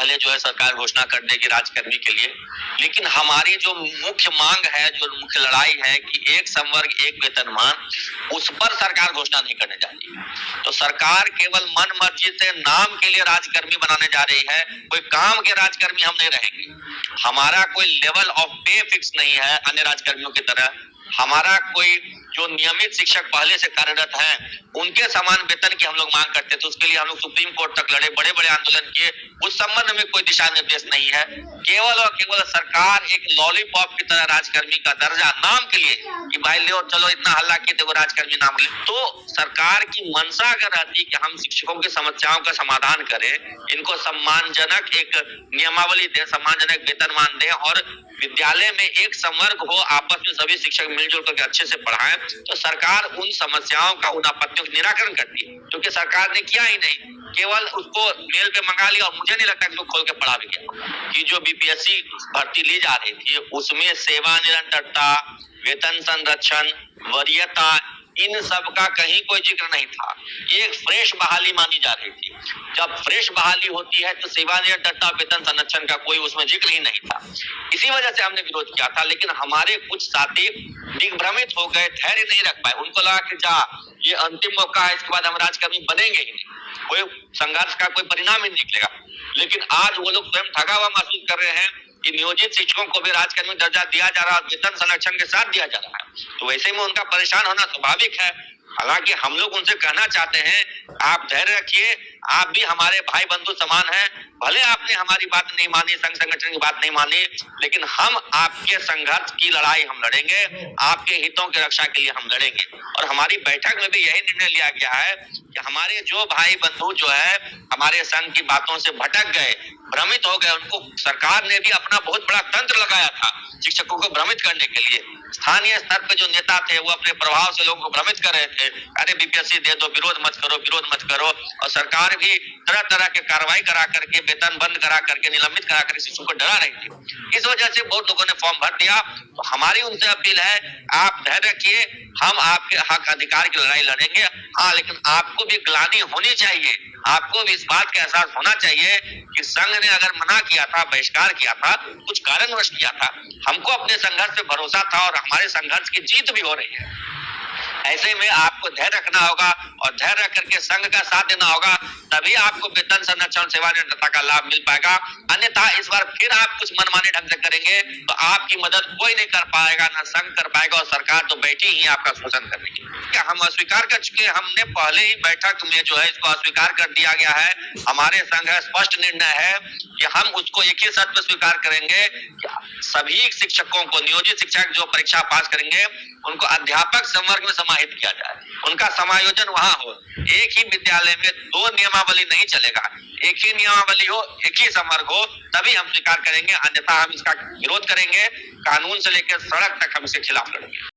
पहले जो है सरकार घोषणा कर देगी राजकर्मी के लिए, लेकिन हमारी जो मुख्य मांग है, जो मुख्य लड़ाई है कि एक संवर्ग एक वेतनमान, उस पर सरकार घोषणा नहीं करने जा रही है। तो सरकार केवल मन मर्जी से नाम के लिए राजकर्मी बनाने जा रही है, कोई काम के राजकर्मी हम नहीं रहेंगे। हमारा कोई लेवल ऑफ पे फिक्स नहीं है अन्य राजकर्मियों की तरह। हमारा कोई जो नियमित शिक्षक पहले से कार्यरत हैं उनके समान वेतन की हम लोग मांग करते थे, उसके लिए हम लोग सुप्रीम कोर्ट तक लड़े, बड़े बड़े आंदोलन किए। उस संबंध में कोई दिशा निर्देश नहीं है। केवल और केवल सरकार एक लॉलीपॉप की तरह राजकर्मी का दर्जा नाम के लिए कि भाई ले चलो इतना हल्ला किए थे वो राजकर्मी नाम ले। तो सरकार की मंशा अगर रहती कि हम शिक्षकों की समस्याओं का समाधान करें, इनको सम्मानजनक एक नियमावली दें, सम्मानजनक वेतनमान दें और विद्यालय में एक संवर्ग हो, आपस में सभी शिक्षक मिलजुल करके अच्छे से पढ़ाएं, तो सरकार उन समस्याओं का, उन आपत्तियों का निराकरण करती है, क्योंकि सरकार ने किया ही नहीं, केवल उसको मेल पे मंगा लिया। और मुझे नहीं लगता कि वो खोल के पढ़ा भी गया कि जो बीपीएससी भर्ती ली जा रही थी उसमें सेवा निरंतरता, वेतन संरक्षण, वरीयता, इन सब का कहीं कोई जिक्र नहीं था। ये एक फ्रेश बहाली मानी जा रही थी। जब फ्रेश बहाली होती है तो सेवा निरंतरता, वेतन संरक्षण का कोई उसमें जिक्र ही नहीं था। इसी वजह से हमने विरोध किया था, लेकिन हमारे कुछ साथी दिग्भ्रमित हो गए, धैर्य नहीं रख पाए। उनको लगा कि जा ये अंतिम मौका है, इसके बाद हम राजकर्मी बनेंगे ही नहीं, कोई संघर्ष का कोई परिणाम ही नहीं निकलेगा। लेकिन आज वो लोग स्वयं ठगा हुआ महसूस कर रहे हैं कि नियोजित शिक्षकों को भी राजकर्मी दर्जा दिया जा रहा है, वेतन संरक्षण के साथ दिया जा रहा है, तो वैसे में उनका परेशान होना स्वाभाविक है। हालांकि हम लोग उनसे कहना चाहते हैं, आप धैर्य रखिए, आप भी हमारे भाई बंधु समान हैं। भले आपने हमारी बात नहीं मानी, संघ संगठन की बात नहीं मानी, लेकिन हम आपके संघर्ष की लड़ाई हम लड़ेंगे, आपके हितों की रक्षा के लिए हम लड़ेंगे। और हमारी बैठक में भी यही निर्णय लिया गया है कि हमारे जो भाई बंधु जो है हमारे संघ की बातों से भटक गए, भ्रमित हो गए, उनको सरकार ने भी अपना बहुत बड़ा तंत्र लगाया था शिक्षकों को भ्रमित करने के लिए। स्थानीय स्तर पे जो नेता थे वो अपने प्रभाव से लोगों को भ्रमित कर रहे थे, अरे बीपीएससी दे दो, विरोध मत करो, विरोध मत करो। और सरकार भी तरह तरह के कार्रवाई करा करके, वेतन बंद करा करके, निलंबित करा करके शिक्षकों को डरा रही थी। इस वजह से बहुत लोगों ने फॉर्म भर दिया। तो हमारी उनसे अपील है, आप धैर्य रखिए, हम आपके हक अधिकार की लड़ाई लड़ेंगे। हाँ, लेकिन आपको भी ग्लानि होनी चाहिए, आपको भी इस बात का एहसास होना चाहिए कि संघ ने अगर मना किया था, बहिष्कार किया था, कुछ कारणवश किया था। हमको अपने संघर्ष पे भरोसा था और हमारे संघर्ष की जीत भी हो रही है। ऐसे में आपको धैर्य रखना होगा और धैर्य रख करके संघ का साथ देना होगा, तभी आपको वेतन संरक्षण, सेवा निरंतरता का लाभ मिल पाएगा। अन्यथा इस बार फिर आप कुछ मनमाने ढंग से करेंगे तो आपकी मदद कोई नहीं कर पाएगा, ना संघ कर पाएगा, और सरकार तो बैठी ही आपका शोषण करेगी। क्या हम अस्वीकार कर चुके हैं? हमने पहले ही बैठक में जो है इसको अस्वीकार कर दिया गया है। हमारे संघ का स्पष्ट निर्णय है कि हम उसको एक ही शर्त पर स्वीकार करेंगे कि सभी शिक्षकों को, नियोजित शिक्षक जो परीक्षा पास करेंगे उनको अध्यापक संवर्ग में समाहित किया जाए, उनका समायोजन वहां हो। एक ही विद्यालय में दो नियमावली नहीं चलेगा, एक ही नियमावली हो, एक ही संवर्ग हो, तभी हम स्वीकार करेंगे। अन्यथा हम इसका विरोध करेंगे, कानून से लेकर सड़क तक हम इसके खिलाफ लड़ेंगे।